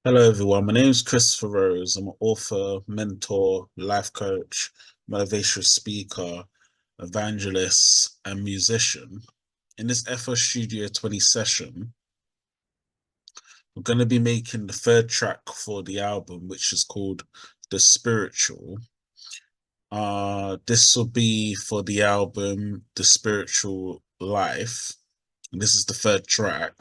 Hello, everyone. My name is Christopher Rose. I'm an author, mentor, life coach, motivational speaker, evangelist, and musician. In this FO Studio 20 session, we're going to be making the third track for the album, which is called The Spiritual. This will be for the album The Spiritual Life. And this is the third track.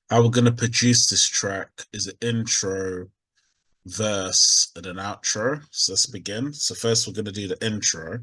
How we're going to produce this track is an intro, verse, and an outro. So let's begin. So first we're going to do the intro.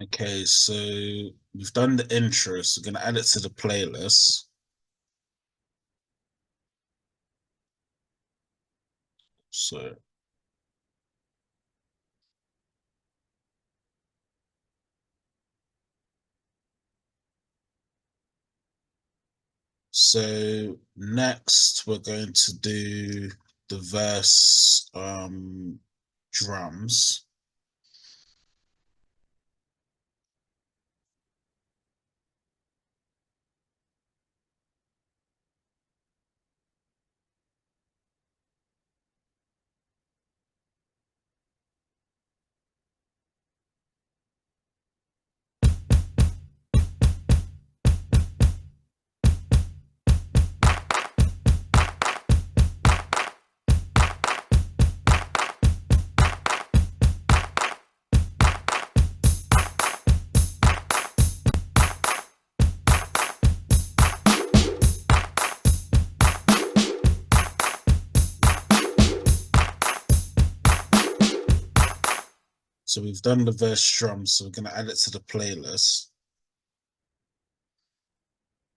Okay, so we've done the intro, so we're going to add it to the playlist. So next we're going to do the verse drums. So we've done the verse drums, so we're going to add it to the playlist.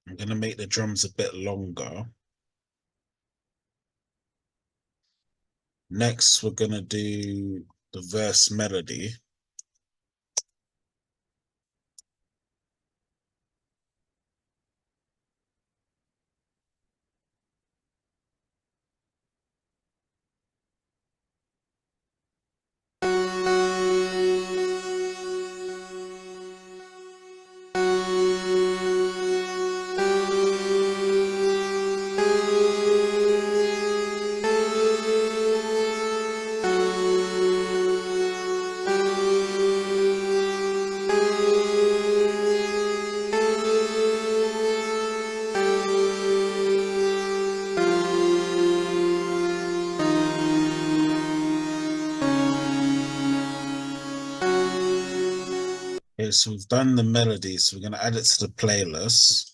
I'm going to make the drums a bit longer. Next, we're going to do the verse melody. Okay, so we've done the melody, so we're going to add it to the playlist.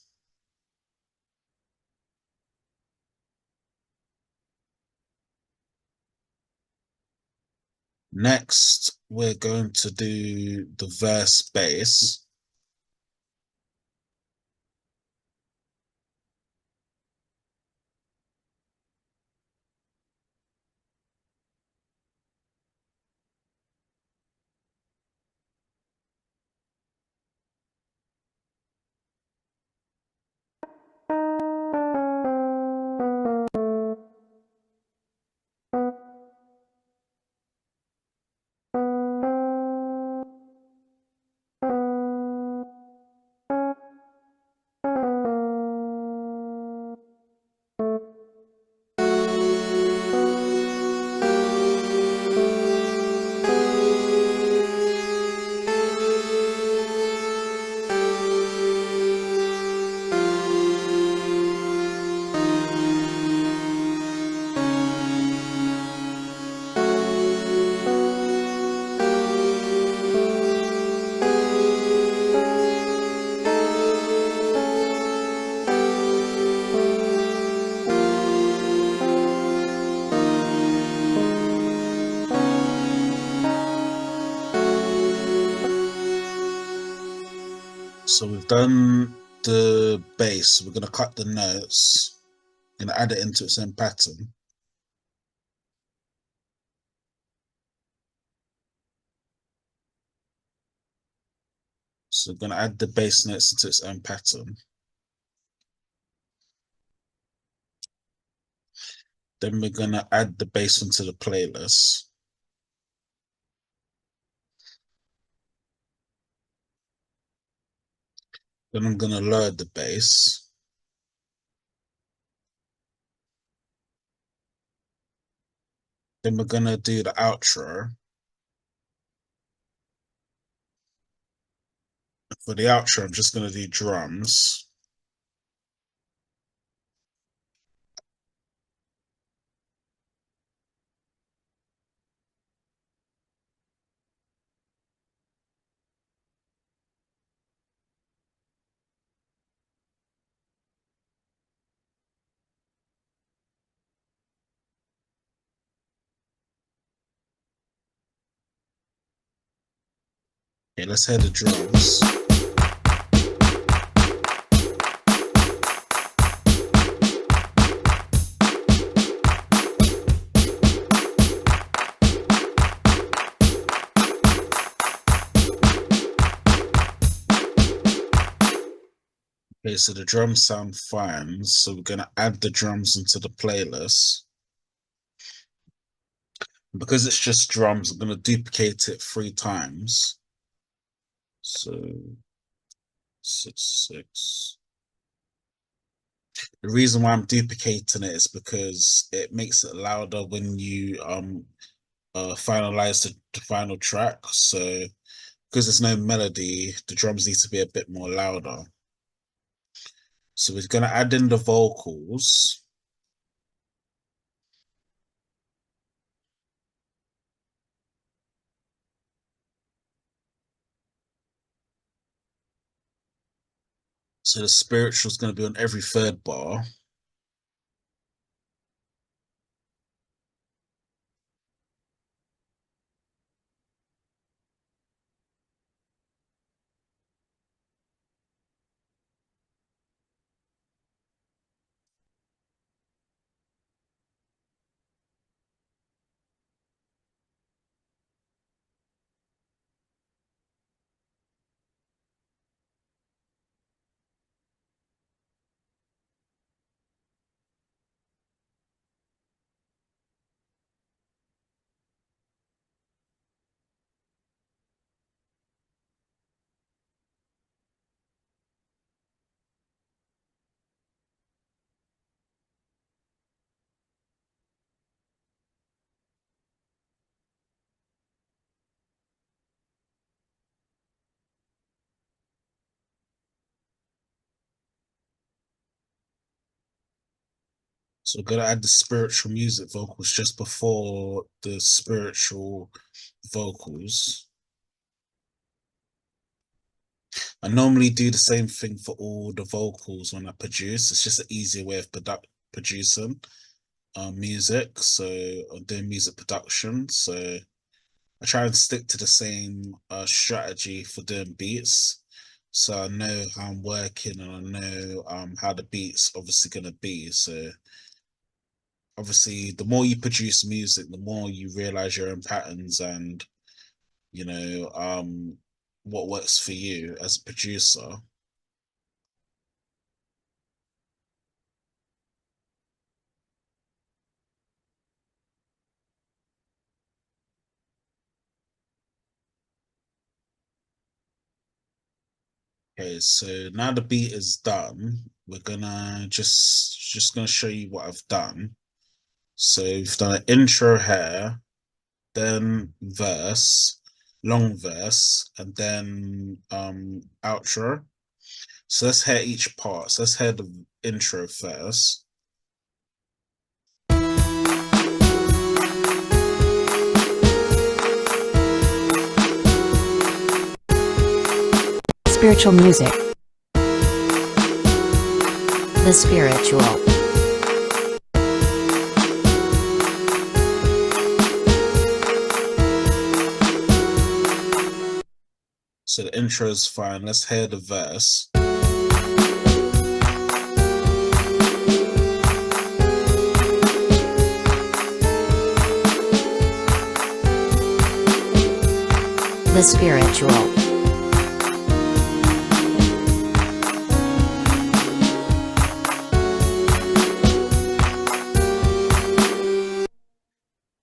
Next, we're going to do the verse bass. So we've done the bass. We're going to cut the notes and add it into its own pattern. So we're going to add the bass notes into its own pattern. Then we're going to add the bass into the playlist. Then I'm going to lower the bass. Then we're going to do the outro. For the outro, I'm just going to do drums. Okay, let's hear the drums. Okay, so the drums sound fine. So we're going to add the drums into the playlist. Because it's just drums, I'm going to duplicate it 3 times. So 6, 6. The reason why I'm duplicating it is because it makes it louder when you finalize the final track. So because there's no melody, the drums need to be a bit more louder. So we're going to add in the vocals. So the spiritual is going to be on every 3rd bar. So we're going to add the spiritual music vocals just before the spiritual vocals. I normally do the same thing for all the vocals when I produce. It's just an easier way of producing music. So I'm doing music production. So I try and stick to the same strategy for doing beats. So I know how I'm working and I know how the beat's obviously going to be. So obviously, the more you produce music, the more you realize your own patterns and, you know, what works for you as a producer. Okay, so now the beat is done, we're gonna just gonna show you what I've done. So we've done an intro here, then verse, long verse, and then outro. So let's hear each part. So let's hear the intro first. Spiritual music. The spiritual. So the intro is fine. Let's hear the verse. The spiritual.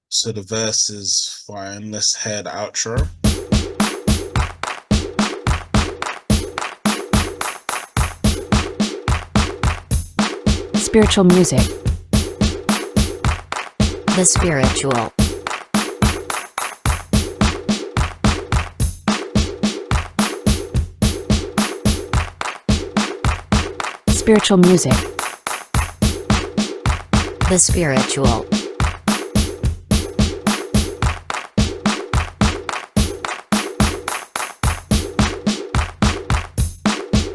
So the verse is fine. Let's hear the outro. Spiritual music. The spiritual. Spiritual music. The spiritual.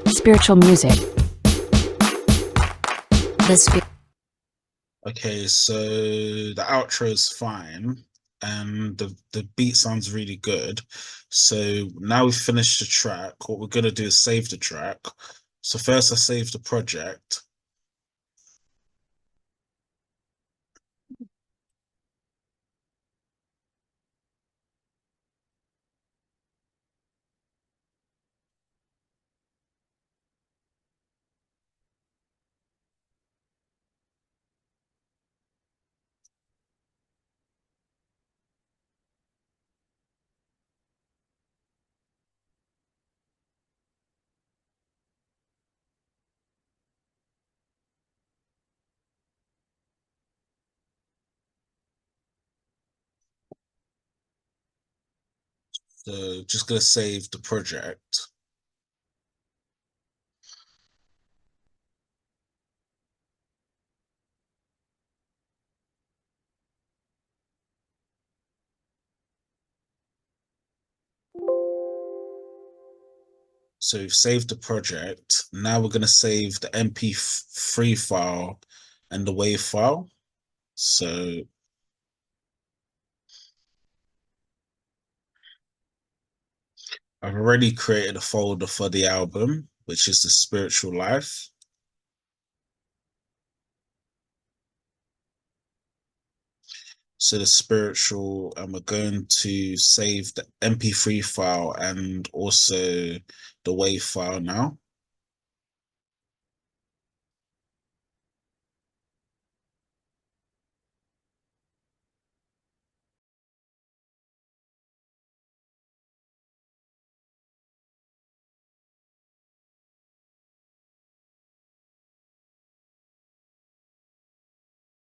Spiritual music. Okay, so the outro is fine and the beat sounds really good. So now we've finished the track. What we're gonna do is save the track. So first I save the project. So just gonna save the project. So we've saved the project. Now we're gonna save the MP3 file and the WAV file. So I've already created a folder for the album, which is the spiritual life. So the spiritual, and we're going to save the MP3 file and also the WAV file now.